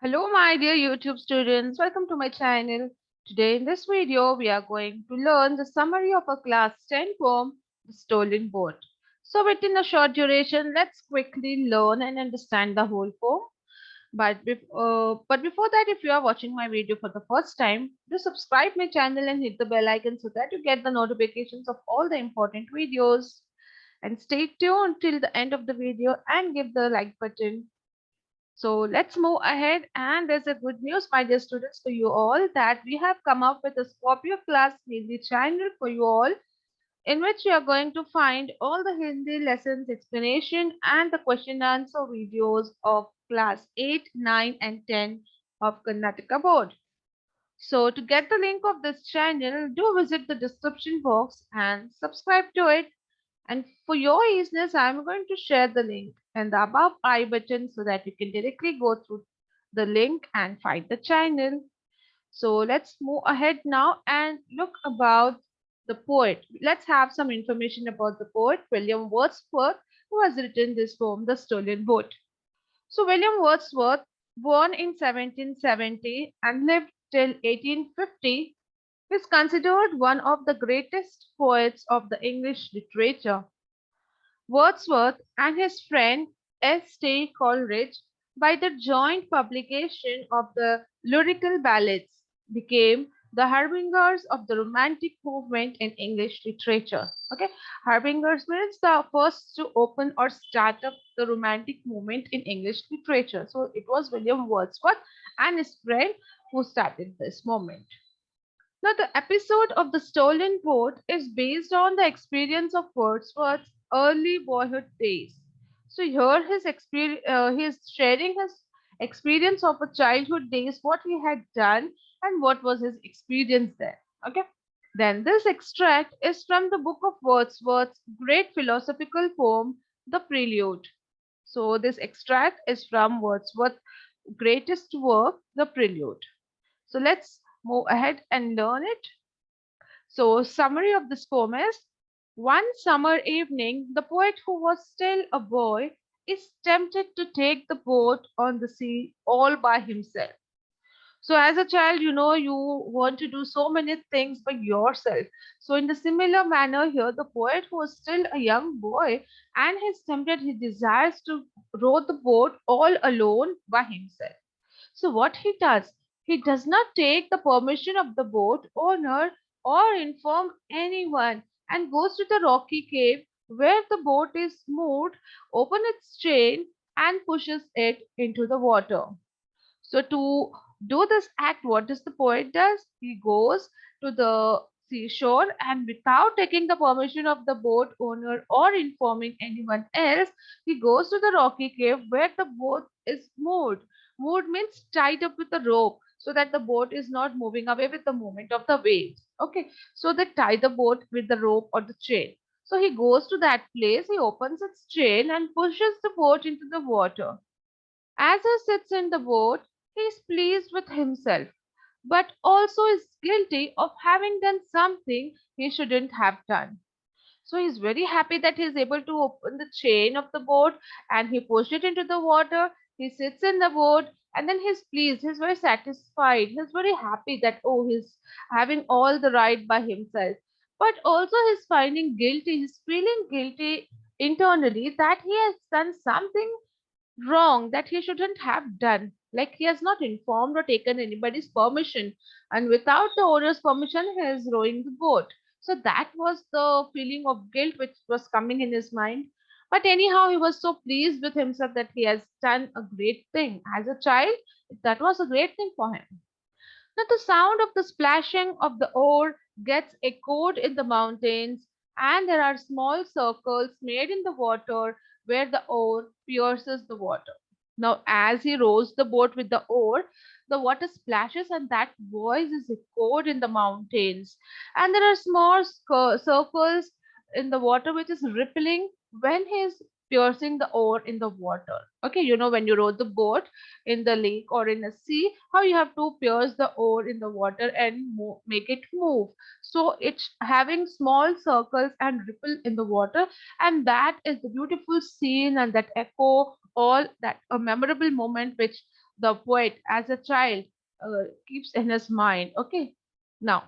Hello my dear YouTube students, welcome to my channel. Today in this video we are going to learn the summary of a class 10 poem, The Stolen Boat. So within a short duration, let's quickly learn and understand the whole poem. But before that, if you are watching my video for the first time, do subscribe my channel and hit the bell icon so that you get the notifications of all the important videos. And stay tuned till the end of the video and give the like button. So let's move ahead, and there's a good news, my dear students, for you all that we have come up with a Scorpio class Hindi channel for you all, in which you are going to find all the Hindi lessons, explanation, and the question and answer videos of class 8, 9, and 10 of Karnataka board. So to get the link of this channel, do visit the description box and subscribe to it. And for your easiness, I'm going to share the link in the above I button so that you can directly go through the link and find the channel. So let's move ahead now and look about the poet. Let's have some information about the poet William Wordsworth, who has written this poem, The Stolen Boat. So William Wordsworth, born in 1770 and lived till 1850, is considered one of the greatest poets of the English literature. Wordsworth and his friend S.T. Coleridge, by the joint publication of the Lyrical Ballads, became the harbingers of the Romantic movement in English literature. Okay, harbingers means the first to open or start up the Romantic movement in English literature. So it was William Wordsworth and his friend who started this movement. Now, the episode of The Stolen Boat is based on the experience of Wordsworth's early boyhood days. So here he is sharing his experience of a childhood days, what he had done and what was his experience there. Okay. Then this extract is from the book of Wordsworth's great philosophical poem, The Prelude. So this extract is from Wordsworth's greatest work, The Prelude. So let's move ahead and learn it. So, summary of this poem is: one summer evening, the poet, who was still a boy, is tempted to take the boat on the sea all by himself. So, as a child, you want to do so many things by yourself. So, in the similar manner here, the poet, who was still a young boy and is tempted, he desires to row the boat all alone by himself. So what he does not take the permission of the boat owner or inform anyone, and goes to the rocky cave where the boat is moored, open its chain and pushes it into the water. So to do this act, what does the poet does? He goes to the seashore, and without taking the permission of the boat owner or informing anyone else, he goes to the rocky cave where the boat is moored. Moored means tied up with a rope so that the boat is not moving away with the movement of the waves. Okay, so they tie the boat with the rope or the chain. So he goes to that place, he opens its chain and pushes the boat into the water. As he sits in the boat, he is pleased with himself, but also is guilty of having done something he shouldn't have done. So he's very happy that he's able to open the chain of the boat and he pushed it into the water. He sits in the boat and then he's pleased. He's very satisfied. He's very happy that, oh, he's having all the right by himself. But also he's finding guilty. He's feeling guilty internally that he has done something wrong that he shouldn't have done. Like he has not informed or taken anybody's permission, and without the owner's permission, he is rowing the boat. So that was the feeling of guilt which was coming in his mind. But anyhow, he was so pleased with himself that he has done a great thing. As a child, that was a great thing for him. Now, the sound of the splashing of the oar gets echoed in the mountains, and there are small circles made in the water where the oar pierces the water. Now, as he rows the boat with the oar, the water splashes, and that voice is echoed in the mountains. And there are small circles in the water which is rippling when he is piercing the oar in the water. Okay, when you row the boat in the lake or in a sea, how you have to pierce the oar in the water and make it move. So it's having small circles and ripple in the water, and that is the beautiful scene and that echo, all that a memorable moment which the poet as a child keeps in his mind. Okay, now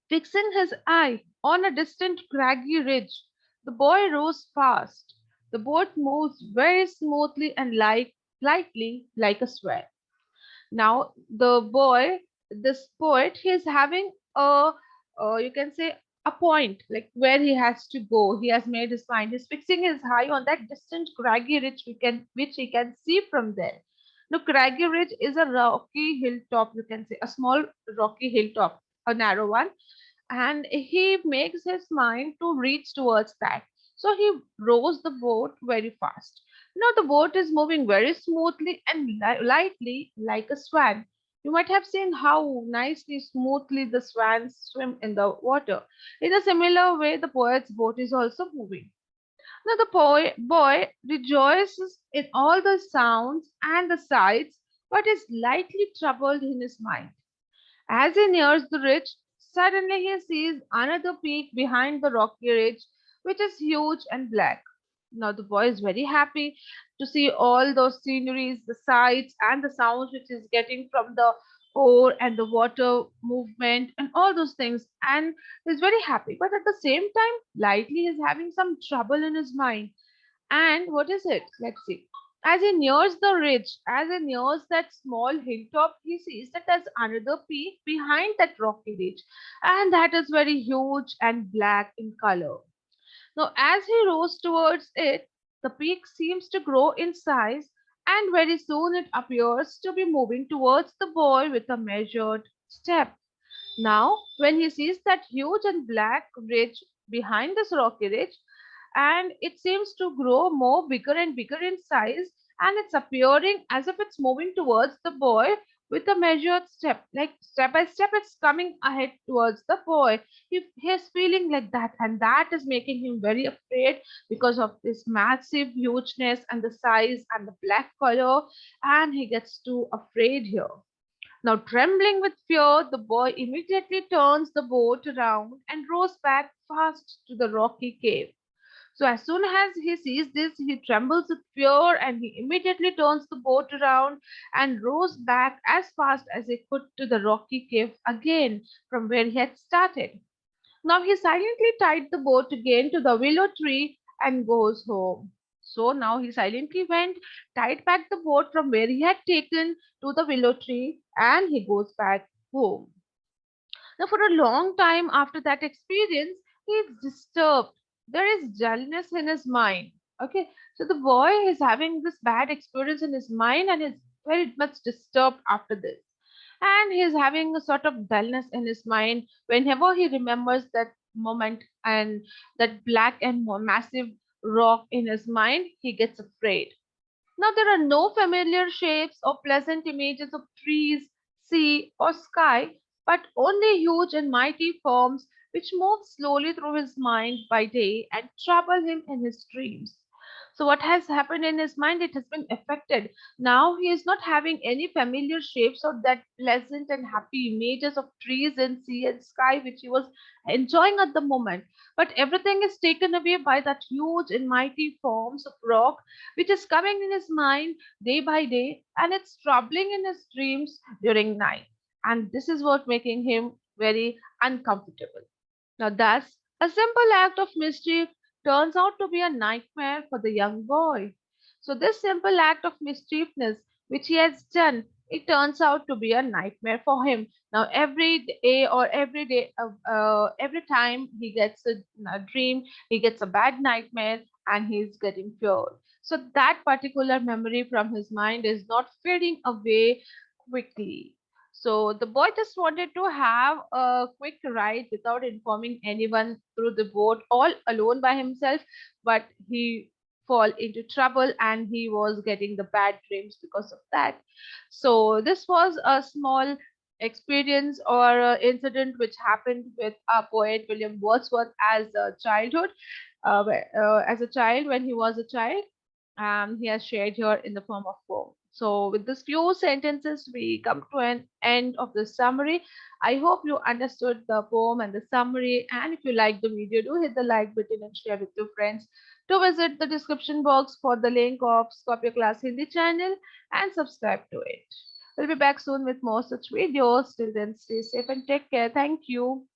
fixing his eye on a distant craggy ridge, the boy rows fast. The boat moves very smoothly and lightly like a swan. Now the boy, this poet, he is having a, you can say, a point like where he has to go. He has made his mind. He's fixing his eye on that distant craggy ridge which he can see from there. Now craggy ridge is a rocky hilltop. You can say a small rocky hilltop, a narrow one, and he makes his mind to reach towards that. So he rows the boat very fast. Now the boat is moving very smoothly and lightly like a swan. You might have seen how nicely, smoothly the swans swim in the water. In a similar way, the poet's boat is also moving. Now the boy rejoices in all the sounds and the sights, but is lightly troubled in his mind. As he nears the ridge, suddenly he sees another peak behind the rocky ridge, which is huge and black. Now the boy is very happy to see all those sceneries, the sights, and the sounds which is getting from the oar and the water movement and all those things. And he's very happy. But at the same time, lightly he's having some trouble in his mind. And what is it? Let's see. As he nears the ridge, as he nears that small hilltop, he sees that there's another peak behind that rocky ridge, and that is very huge and black in color. Now, as he rows towards it, the peak seems to grow in size, and very soon it appears to be moving towards the boy with a measured step. Now, when he sees that huge and black ridge behind this rocky ridge, and it seems to grow more bigger and bigger in size, and it's appearing as if it's moving towards the boy with a measured step, like step by step it's coming ahead towards the boy. He's feeling like that, and that is making him very afraid because of this massive hugeness and the size and the black color, and he gets too afraid here. Now, trembling with fear, the boy immediately turns the boat around and rows back fast to the rocky cave. So as soon as he sees this, he trembles with fear and he immediately turns the boat around and rows back as fast as he could to the rocky cave again from where he had started. Now he silently tied the boat again to the willow tree and goes home. So now he silently went, tied back the boat from where he had taken to the willow tree, and he goes back home. Now, for a long time after that experience, he is disturbed. There is dullness in his mind. Okay, so the boy is having this bad experience in his mind and is very much disturbed after this. And he is having a sort of dullness in his mind whenever he remembers that moment and that black and massive rock in his mind, he gets afraid. Now, there are no familiar shapes or pleasant images of trees, sea, or sky, but only huge and mighty forms which move slowly through his mind by day and trouble him in his dreams. So, what has happened in his mind? It has been affected. Now, he is not having any familiar shapes or that pleasant and happy images of trees and sea and sky which he was enjoying at the moment. But everything is taken away by that huge and mighty forms of rock which is coming in his mind day by day, and it's troubling in his dreams during night. And this is what making him very uncomfortable. Now, thus, a simple act of mischief turns out to be a nightmare for the young boy. So, this simple act of mischiefness which he has done, it turns out to be a nightmare for him. Now, every time he gets a dream, he gets a bad nightmare and he's getting feared. So, that particular memory from his mind is not fading away quickly. So the boy just wanted to have a quick ride without informing anyone through the boat, all alone by himself. But he fall into trouble and he was getting the bad dreams because of that. So this was a small experience or incident which happened with our poet William Wordsworth as a childhood, as a child when he was a child. He has shared here in the form of poem. So, with these few sentences, we come to an end of the summary. I hope you understood the poem and the summary. And if you like the video, do hit the like button and share with your friends. To visit the description box for the link of Scorpio Class Hindi channel and subscribe to it. We'll be back soon with more such videos. Till then, stay safe and take care. Thank you.